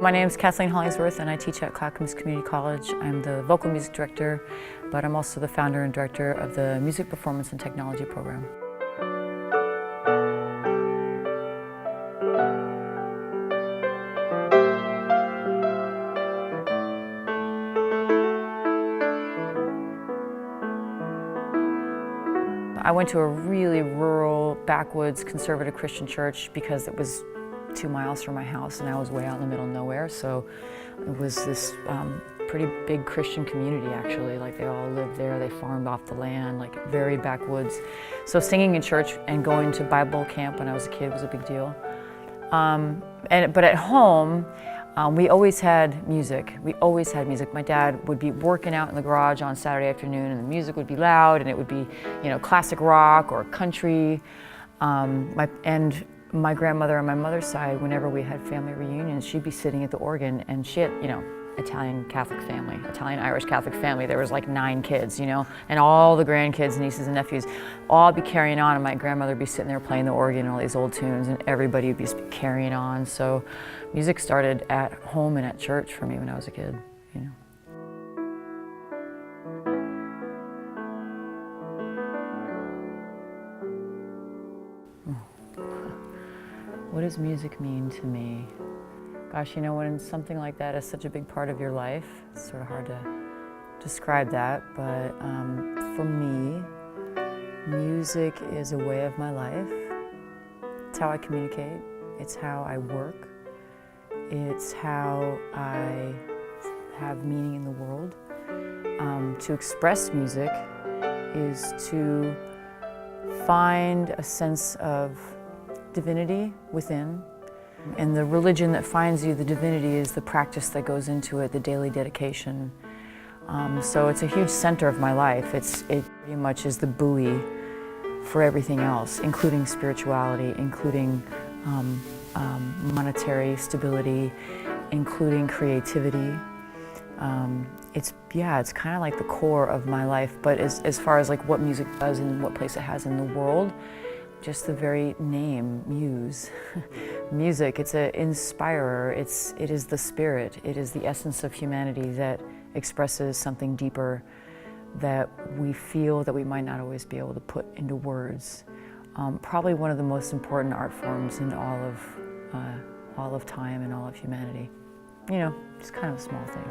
My name is Kathleen Hollingsworth and I teach at Clackamas Community College. I'm the vocal music director, but I'm also the founder and director of the Music Performance and Technology program. I went to a really rural, backwoods, conservative Christian church because it was 2 miles from my house and I was way out in the middle of nowhere. So it was this pretty big Christian community actually. Like they all lived there, they farmed off the land, like very backwoods. So singing in church and going to Bible camp when I was a kid was a big deal. But at home, we always had music. We always had music. My dad would be working out in the garage on Saturday afternoon and the music would be loud and it would be, you know, classic rock or country. My grandmother on my mother's side, whenever we had family reunions, she'd be sitting at the organ and she had, you know, Italian Catholic family, Italian-Irish Catholic family. There was like 9 kids, you know, and all the grandkids, nieces and nephews, all be carrying on and my grandmother would be sitting there playing the organ and all these old tunes and everybody would be carrying on. So music started at home and at church for me when I was a kid, you know. What does music mean to me? Gosh, you know, when something like that is such a big part of your life, it's sort of hard to describe that, but for me, music is a way of my life. It's how I communicate, it's how I work, it's how I have meaning in the world. To express music is to find a sense of divinity within. And the religion that finds you, the divinity, is the practice that goes into it, the daily dedication. So it's a huge center of my life. It pretty much is the buoy for everything else, including spirituality, including monetary stability, including creativity. It's kind of like the core of my life, but as far as like what music does and what place it has in the world, just the very name, muse. Music, it's an inspirer, it is the spirit, it is the essence of humanity that expresses something deeper that we feel that we might not always be able to put into words. Probably one of the most important art forms in all of time and all of humanity. You know, it's kind of a small thing.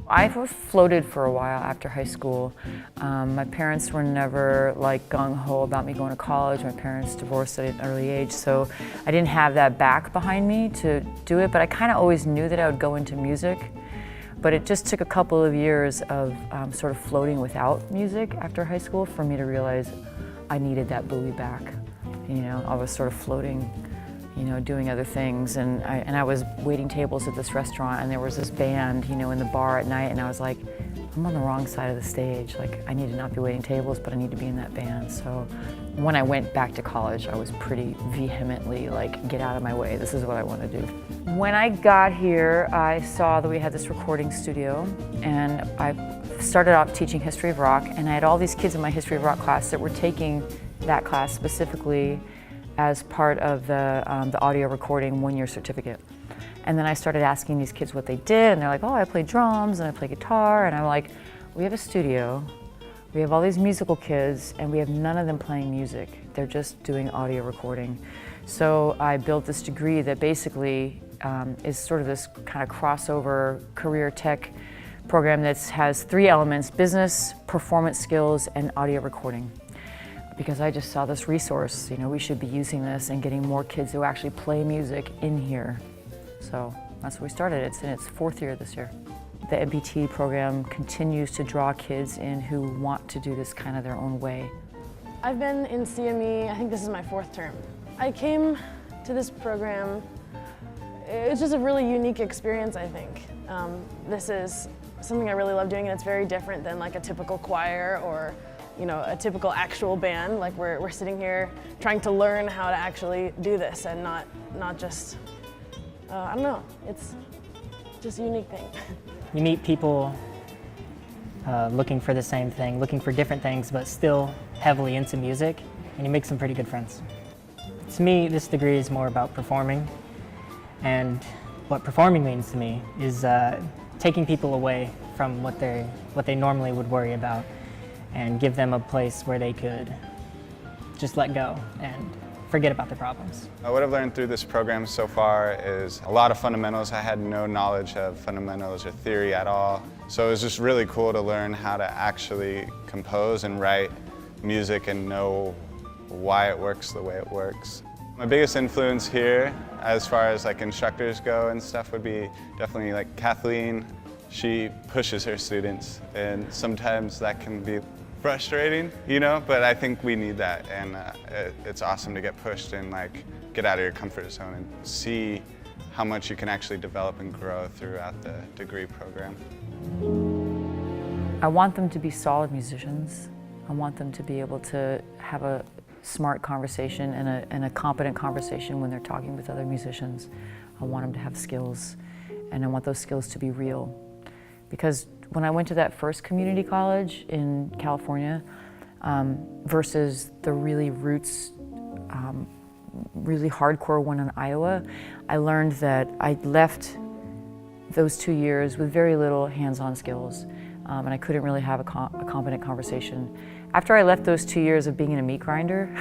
I was floated for a while after high school. My parents were never like gung-ho about me going to college. My parents divorced at an early age, so I didn't have that back behind me to do it, but I kind of always knew that I would go into music. But it just took a couple of years of sort of floating without music after high school for me to realize I needed that buoy back. You know, I was sort of floating, you know, doing other things, and I was waiting tables at this restaurant and there was this band, you know, in the bar at night, and I was like, I'm on the wrong side of the stage. Like, I need to not be waiting tables, but I need to be in that band. So when I went back to college, I was pretty vehemently like, get out of my way, this is what I want to do. When I got here, I saw that we had this recording studio, and I started off teaching history of rock, and I had all these kids in my history of rock class that were taking that class specifically as part of the audio recording 1-year certificate. And then I started asking these kids what they did, and they're like, oh, I play drums and I play guitar, and I'm like, we have a studio, we have all these musical kids, and we have none of them playing music. They're just doing audio recording. So I built this degree that basically is sort of this kind of crossover career tech program that has 3 elements: business, performance skills, and audio recording. Because I just saw this resource, you know, we should be using this and getting more kids who actually play music in here. So that's what we started. It's in its 4th year this year. The MPT program continues to draw kids in who want to do this kind of their own way. I've been in CME, I think this is my 4th term. I came to this program, it's just a really unique experience, I think. This is something I really love doing, and it's very different than like a typical choir or, you know, a typical actual band. Like we're sitting here trying to learn how to actually do this and not just I don't know, it's just a unique thing. You meet people looking for the same thing, looking for different things, but still heavily into music, and you make some pretty good friends. To me, this degree is more about performing, and what performing means to me is taking people away from what they normally would worry about, and give them a place where they could just let go and forget about their problems. What I've learned through this program so far is a lot of fundamentals. I had no knowledge of fundamentals or theory at all. So it was just really cool to learn how to actually compose and write music and know why it works the way it works. My biggest influence here, as far as like instructors go and stuff, would be definitely like Kathleen. She pushes her students, and sometimes that can be frustrating, you know, but I think we need that, and it's awesome to get pushed and like get out of your comfort zone and see how much you can actually develop and grow throughout the degree program. I want them to be solid musicians. I want them to be able to have a smart conversation and a competent conversation when they're talking with other musicians. I want them to have skills, and I want those skills to be real. Because when I went to that first community college in California versus the really roots, really hardcore one in Iowa, I learned that I left those 2 years with very little hands-on skills, and I couldn't really have a competent conversation. After I left those 2 years of being in a meat grinder,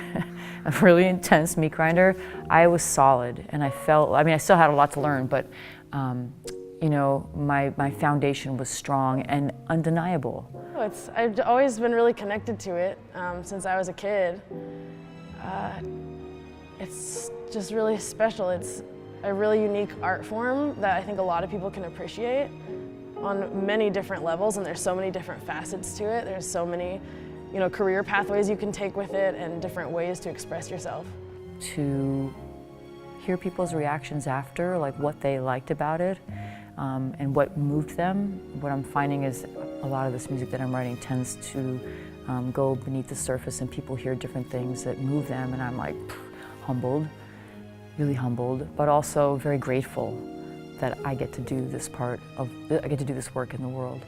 a really intense meat grinder, I was solid, and I felt, I mean, I still had a lot to learn, but you know, my foundation was strong and undeniable. I've always been really connected to it since I was a kid. It's just really special. It's a really unique art form that I think a lot of people can appreciate on many different levels, and there's so many different facets to it. There's so many, you know, career pathways you can take with it and different ways to express yourself. To hear people's reactions after, like what they liked about it, and what moved them. What I'm finding is a lot of this music that I'm writing tends to go beneath the surface, and people hear different things that move them, and I'm like humbled, really humbled, but also very grateful that I get to do this work in the world.